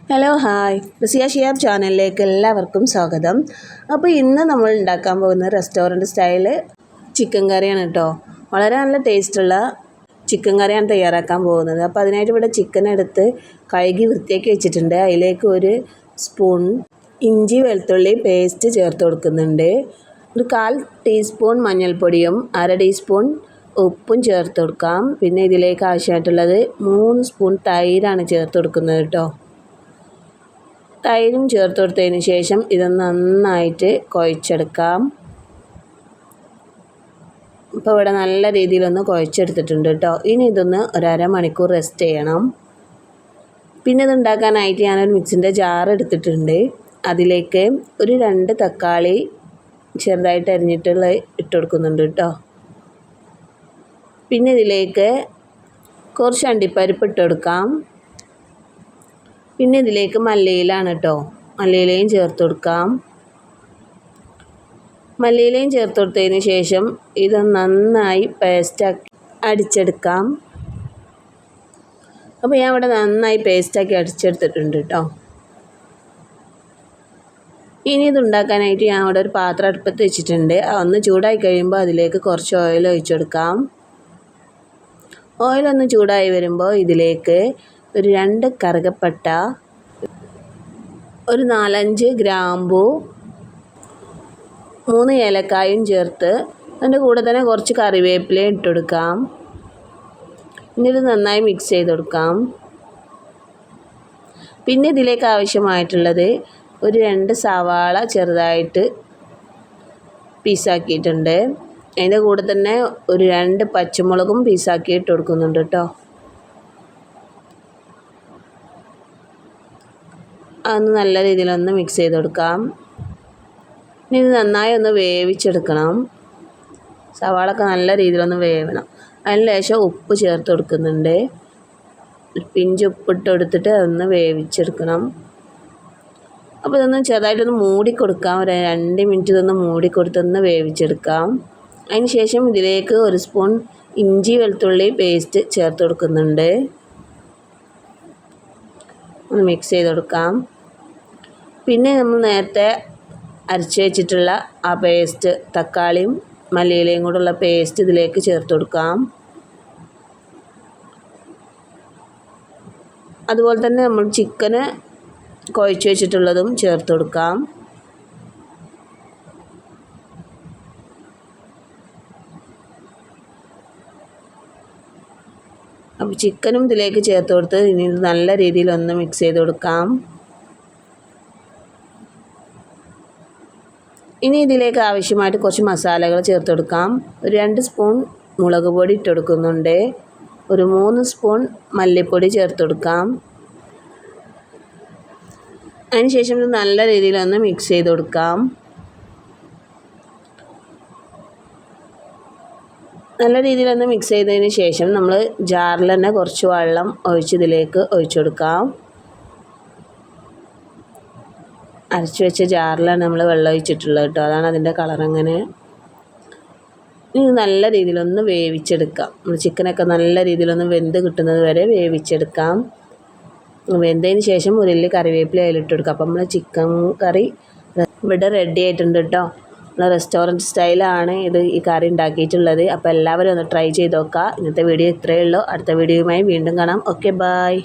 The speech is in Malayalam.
ഹലോ ഹായ് റസിയ ഷിയാബ് ചാനലിലേക്ക് എല്ലാവർക്കും സ്വാഗതം. അപ്പോൾ ഇന്ന് നമ്മൾ ഉണ്ടാക്കാൻ പോകുന്ന റെസ്റ്റോറൻറ്റ് സ്റ്റൈല് ചിക്കൻ കറിയാണ് കേട്ടോ. വളരെ നല്ല ടേസ്റ്റുള്ള ചിക്കൻ കറിയാണ് തയ്യാറാക്കാൻ പോകുന്നത്. അപ്പോൾ അതിനായിട്ട് ഇവിടെ ചിക്കൻ എടുത്ത് കഴുകി വൃത്തിയാക്കി വെച്ചിട്ടുണ്ട്. അതിലേക്ക് ഒരു സ്പൂൺ ഇഞ്ചി വെളുത്തുള്ളി പേസ്റ്റ് ചേർത്ത് കൊടുക്കുന്നുണ്ട്. ഒരു 1/4 ടീസ്പൂൺ മഞ്ഞൾപ്പൊടിയും 1/2 ടീസ്പൂൺ ഉപ്പും ചേർത്ത് കൊടുക്കാം. പിന്നെ ഇതിലേക്ക് ആവശ്യമായിട്ടുള്ളത് 3 സ്പൂൺ തൈരാണ് ചേർത്ത് കൊടുക്കുന്നത് കേട്ടോ. തൈരും ചേർത്ത് കൊടുത്തതിന് ശേഷം ഇത് നന്നായിട്ട് കുഴച്ചെടുക്കാം. ഇപ്പോൾ ഇവിടെ നല്ല രീതിയിലൊന്ന് കുഴച്ചെടുത്തിട്ടുണ്ട് കേട്ടോ. ഇനി ഇതൊന്ന് ഒരു അരമണിക്കൂർ റെസ്റ്റ് ചെയ്യണം. പിന്നെ ഇത് ഉണ്ടാക്കാനായിട്ട് ഞാനൊരു മിക്സിൻ്റെ ജാർ എടുത്തിട്ടുണ്ട്. അതിലേക്ക് ഒരു 2 തക്കാളി ചെറുതായിട്ട് അരിഞ്ഞിട്ടുള്ള ഇട്ട് കൊടുക്കുന്നുണ്ട് കേട്ടോ. പിന്നെ ഇതിലേക്ക് കുറച്ച് അണ്ടിപ്പരിപ്പ് ഇട്ട് കൊടുക്കാം. പിന്നെ ഇതിലേക്ക് മല്ലിയിലാണ് കേട്ടോ. മല്ലിയിലയും ചേർത്ത് കൊടുക്കാം. മല്ലിയിലയും ചേർത്ത് കൊടുത്തതിന് ശേഷം ഇത് നന്നായി പേസ്റ്റാക്കി അടിച്ചെടുക്കാം. അപ്പോൾ ഞാൻ ഇവിടെ നന്നായി പേസ്റ്റാക്കി അടിച്ചെടുത്തിട്ടുണ്ട് കേട്ടോ. ഇനി ഇത് ഉണ്ടാക്കാനായിട്ട് ഞാൻ ഇവിടെ ഒരു പാത്രം അടുപ്പത്ത് വെച്ചിട്ടുണ്ട്. ഒന്ന് ചൂടായി കഴിയുമ്പോൾ അതിലേക്ക് കുറച്ച് ഓയിൽ ഒഴിച്ചു കൊടുക്കാം. ഓയിലൊന്ന് ചൂടായി വരുമ്പോൾ ഇതിലേക്ക് ഒരു 2 കറുകപ്പട്ട, ഒരു 4-5 ഗ്രാമ്പൂ, 3 ഏലക്കായും ചേർത്ത് അതിൻ്റെ കൂടെ തന്നെ കുറച്ച് കറിവേപ്പിലയും ഇട്ട് കൊടുക്കാം. ഇനി ഇത് നന്നായി മിക്സ് ചെയ്ത് കൊടുക്കാം. പിന്നെ ഇതിലേക്ക് ആവശ്യമായിട്ടുള്ളത് ഒരു 2 സവാള ചെറുതായിട്ട് പീസാക്കിയിട്ടുണ്ട്. അതിൻ്റെ കൂടെ തന്നെ ഒരു 2 പച്ചമുളകും പീസാക്കി ഇട്ട് കൊടുക്കുന്നുണ്ട് കേട്ടോ. അതൊന്ന് നല്ല രീതിയിലൊന്ന് മിക്സ് ചെയ്ത് കൊടുക്കാം. ഇനി ഇത് നന്നായി ഒന്ന് വേവിച്ചെടുക്കണം. സവാളൊക്കെ നല്ല രീതിയിലൊന്ന് വേവണം. അതിന് ശേഷം ഉപ്പ് ചേർത്ത് കൊടുക്കുന്നുണ്ട്. ഒരു പിഞ്ച് ഉപ്പിട്ട് കൊടുത്തിട്ട് അതൊന്ന് വേവിച്ചെടുക്കണം. അപ്പോൾ ഇതൊന്ന് ചെറുതായിട്ടൊന്ന് മൂടിക്കൊടുക്കാം. ഒരു 2 മിനിറ്റ് ഇതൊന്ന് മൂടിക്കൊടുത്തൊന്ന് വേവിച്ചെടുക്കാം. അതിന് ശേഷം ഇതിലേക്ക് 1 സ്പൂൺ ഇഞ്ചി വെളുത്തുള്ളി പേസ്റ്റ് ചേർത്ത് കൊടുക്കുന്നുണ്ട്. ഒന്ന് മിക്സ് ചെയ്ത് കൊടുക്കാം. പിന്നെ നമ്മൾ നേരത്തെ അരച്ച് വെച്ചിട്ടുള്ള ആ പേസ്റ്റ്, തക്കാളിയും മല്ലിയിലയും കൂടെയുള്ള പേസ്റ്റ് ഇതിലേക്ക് ചേർത്ത് കൊടുക്കാം. അതുപോലെ തന്നെ നമ്മൾ ചിക്കന് കുഴച്ച് വെച്ചിട്ടുള്ളതും ചേർത്ത് കൊടുക്കാം. അപ്പോൾ ചിക്കനും ഇതിലേക്ക് ചേർത്ത് കൊടുത്ത് ഇനി നല്ല രീതിയിലൊന്ന് മിക്സ് ചെയ്ത് കൊടുക്കാം. ഇനി ഇതിലേക്ക് ആവശ്യമായിട്ട് കുറച്ച് മസാലകൾ ചേർത്ത് കൊടുക്കാം. ഒരു 2 സ്പൂൺ മുളക് പൊടി ഇട്ട് കൊടുക്കുന്നുണ്ട്. ഒരു 3 സ്പൂൺ മല്ലിപ്പൊടി ചേർത്ത് കൊടുക്കാം. അതിനുശേഷം ഇത് നല്ല രീതിയിലൊന്ന് മിക്സ് ചെയ്ത് കൊടുക്കാം. നല്ല രീതിയിലൊന്ന് മിക്സ് ചെയ്തതിന് ശേഷം നമ്മൾ ജാറിൽ തന്നെ കുറച്ച് വെള്ളം ഇതിലേക്ക് ഒഴിച്ചു കൊടുക്കാം. അരച്ച് വെച്ച ജാറിലാണ് നമ്മൾ വെള്ളം ഒഴിച്ചിട്ടുള്ളത് കേട്ടോ. അതാണ് അതിൻ്റെ കളർ അങ്ങനെ. ഇനി നല്ല രീതിയിലൊന്ന് വേവിച്ചെടുക്കാം. നമ്മൾ ചിക്കനൊക്കെ നല്ല രീതിയിലൊന്ന് വെന്ത് കിട്ടുന്നത് വരെ വേവിച്ചെടുക്കാം. വെന്തതിന് ശേഷം ഒരു കറിവേപ്പില അതിലിട്ട് കൊടുക്കാം. അപ്പം നമ്മൾ ചിക്കൻ കറി ഇവിടെ റെഡി ആയിട്ടുണ്ട് കേട്ടോ. നമ്മൾ റെസ്റ്റോറൻറ്റ് സ്റ്റൈലാണ് ഈ കറി ഉണ്ടാക്കിയിട്ടുള്ളത്. അപ്പോൾ എല്ലാവരും ഒന്ന് ട്രൈ ചെയ്ത് നോക്കുക. ഇന്നത്തെ വീഡിയോ ഇത്രയേ ഉള്ളൂ. അടുത്ത വീഡിയോയുമായി വീണ്ടും കാണാം. Okay, by.